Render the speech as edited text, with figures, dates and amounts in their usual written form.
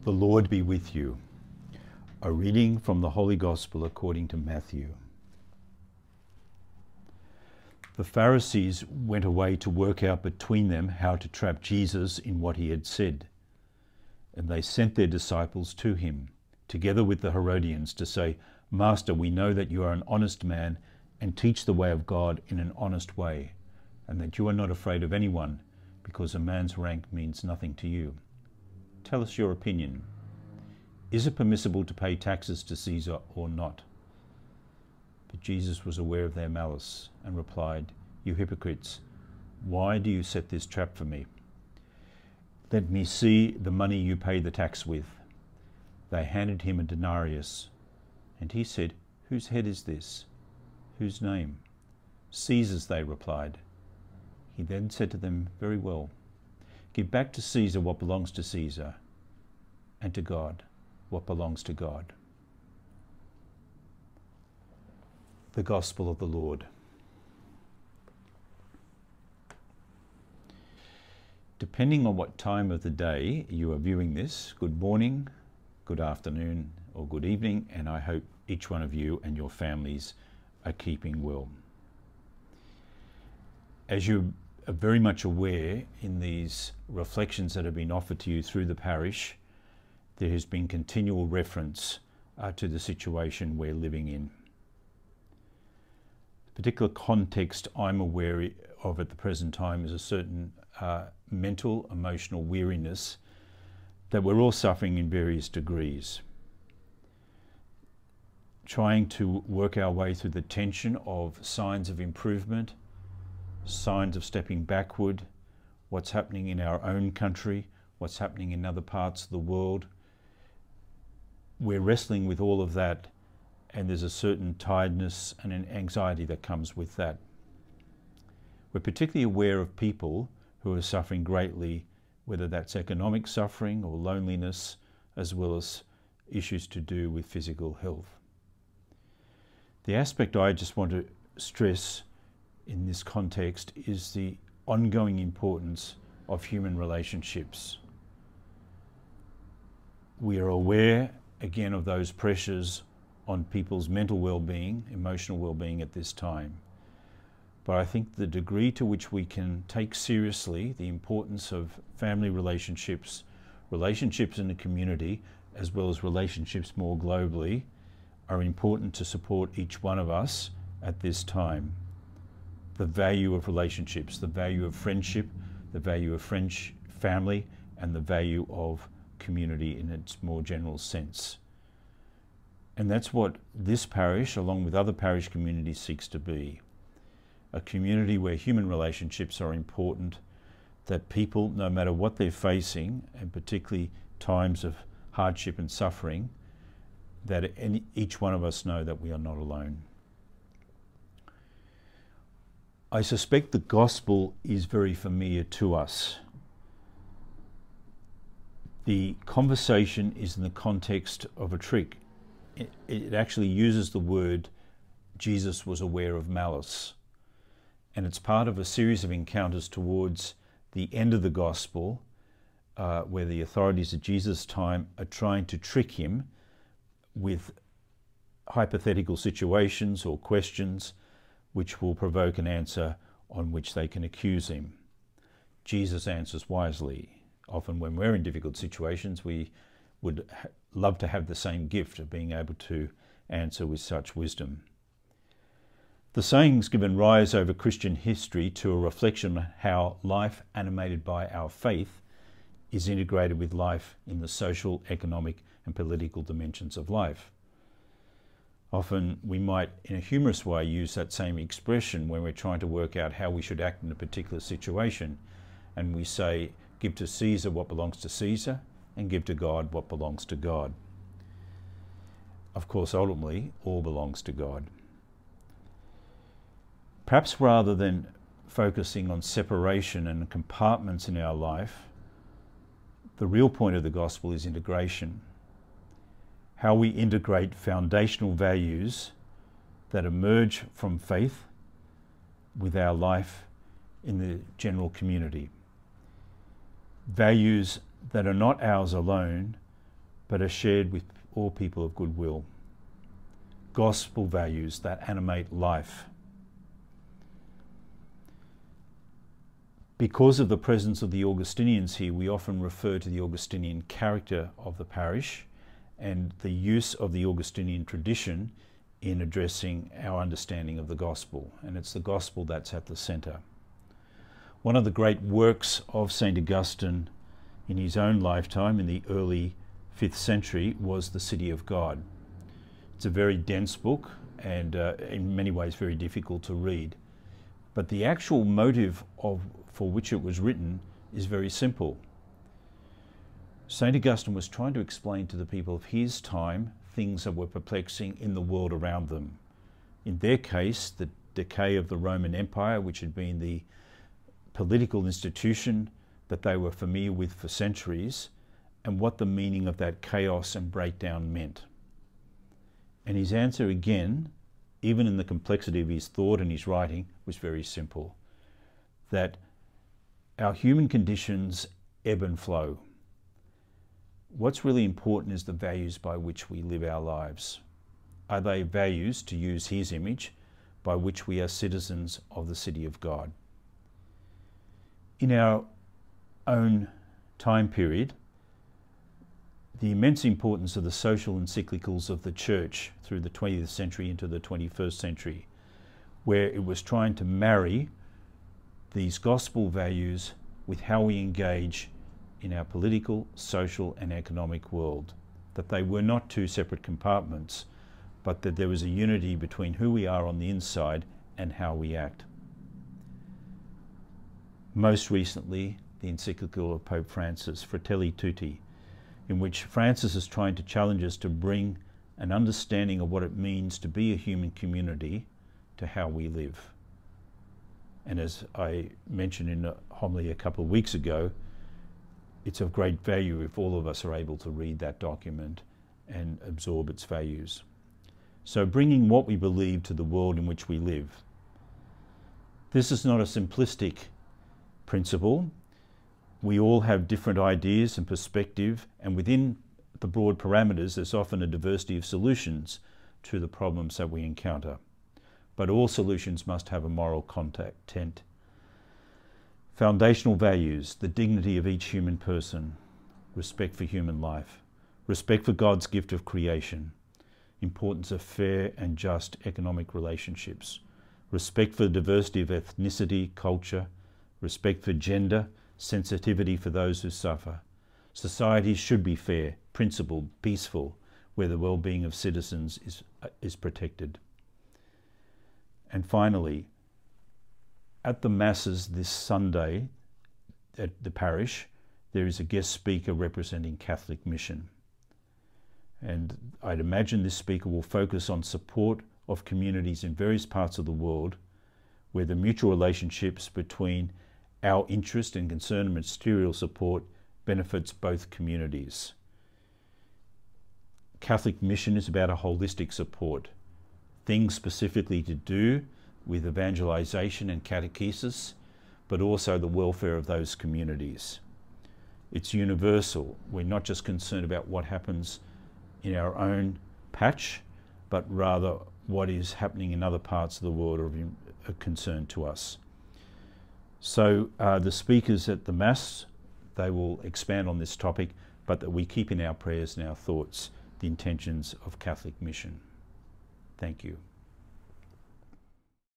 The Lord be with you. A reading from the Holy Gospel according to Matthew. The Pharisees went away to work out between them how to trap Jesus in what he had said. And they sent their disciples to him, together with the Herodians, to say, "Master, we know that you are an honest man and teach the way of God in an honest way, and that you are not afraid of anyone, because a man's rank means nothing to you. Tell us your opinion. Is it permissible to pay taxes to Caesar or not?" But Jesus was aware of their malice and replied, "You hypocrites, why do you set this trap for me? Let me see the money you pay the tax with." They handed him a denarius, and he said, "Whose head is this? Whose name?" "Caesar's," they replied. He then said to them, "Very well. Give back to Caesar what belongs to Caesar, and to God what belongs to God." The Gospel of the Lord. Depending on what time of the day you are viewing this, good morning, good afternoon, or good evening, and I hope each one of you and your families are keeping well. As you are very much aware in these reflections that have been offered to you through the parish, there has been continual reference to the situation we're living in. The particular context I'm aware of at the present time is a certain mental, emotional weariness that we're all suffering in various degrees. Trying to work our way through the tension of signs of improvement, signs of stepping backward, what's happening in our own country, what's happening in other parts of the world. We're wrestling with all of that, and there's a certain tiredness and an anxiety that comes with that. We're particularly aware of people who are suffering greatly, whether that's economic suffering or loneliness, as well as issues to do with physical health. The aspect I just want to stress in this context is the ongoing importance of human relationships. We are aware, again, of those pressures on people's mental well-being, emotional well-being at this time. But I think the degree to which we can take seriously the importance of family relationships, relationships in the community, as well as relationships more globally, are important to support each one of us at this time. The value of relationships, the value of friendship, the value of family, and the value of community in its more general sense. And that's what this parish, along with other parish communities, seeks to be. A community where human relationships are important, that people, no matter what they're facing, and particularly times of hardship and suffering, that each one of us know that we are not alone. I suspect the gospel is very familiar to us. The conversation is in the context of a trick. It actually uses the word, Jesus was aware of malice. And it's part of a series of encounters towards the end of the gospel, where the authorities at Jesus' time are trying to trick him with hypothetical situations or questions which will provoke an answer on which they can accuse him. Jesus answers wisely. Often when we're in difficult situations, we would love to have the same gift of being able to answer with such wisdom. The saying's given rise over Christian history to a reflection on how life animated by our faith is integrated with life in the social, economic, and political dimensions of life. Often we might, in a humorous way, use that same expression when we're trying to work out how we should act in a particular situation. And we say, give to Caesar what belongs to Caesar, and give to God what belongs to God. Of course, ultimately, all belongs to God. Perhaps rather than focusing on separation and compartments in our life, the real point of the gospel is integration. How we integrate foundational values that emerge from faith with our life in the general community. Values that are not ours alone, but are shared with all people of goodwill. Gospel values that animate life. Because of the presence of the Augustinians here, we often refer to the Augustinian character of the parish and the use of the Augustinian tradition in addressing our understanding of the gospel. And it's the gospel that's at the centre. One of the great works of St. Augustine in his own lifetime in the early 5th century was The City of God. It's a very dense book and in many ways very difficult to read. But the actual motive for which it was written is very simple. St. Augustine was trying to explain to the people of his time things that were perplexing in the world around them. In their case, the decay of the Roman Empire, which had been the political institution that they were familiar with for centuries, and what the meaning of that chaos and breakdown meant. And his answer again, even in the complexity of his thought and his writing, was very simple. That our human conditions ebb and flow. What's really important is the values by which we live our lives. Are they values, to use his image, by which we are citizens of the city of God? In our own time period, the immense importance of the social encyclicals of the Church through the 20th century into the 21st century, where it was trying to marry these gospel values with how we engage in our political, social and economic world, that they were not two separate compartments, but that there was a unity between who we are on the inside and how we act. Most recently, the encyclical of Pope Francis, Fratelli Tutti, in which Francis is trying to challenge us to bring an understanding of what it means to be a human community to how we live. And as I mentioned in a homily a couple of weeks ago, it's of great value if all of us are able to read that document and absorb its values. So bringing what we believe to the world in which we live. This is not a simplistic principle. We all have different ideas and perspective, and within the broad parameters there's often a diversity of solutions to the problems that we encounter. But all solutions must have a moral content. Foundational values, the dignity of each human person, respect for human life, respect for God's gift of creation, importance of fair and just economic relationships, respect for the diversity of ethnicity, culture, respect for gender, sensitivity for those who suffer. Societies should be fair, principled, peaceful, where the well-being of citizens is protected. And finally, at the Masses this Sunday at the parish, there is a guest speaker representing Catholic Mission. And I'd imagine this speaker will focus on support of communities in various parts of the world where the mutual relationships between our interest and concern and material support benefits both communities. Catholic Mission is about a holistic support, things specifically to do with evangelization and catechesis, but also the welfare of those communities. It's universal. We're not just concerned about what happens in our own patch, but rather what is happening in other parts of the world of concern to us. So the speakers at the Mass, they will expand on this topic, but that we keep in our prayers and our thoughts the intentions of Catholic Mission. Thank you.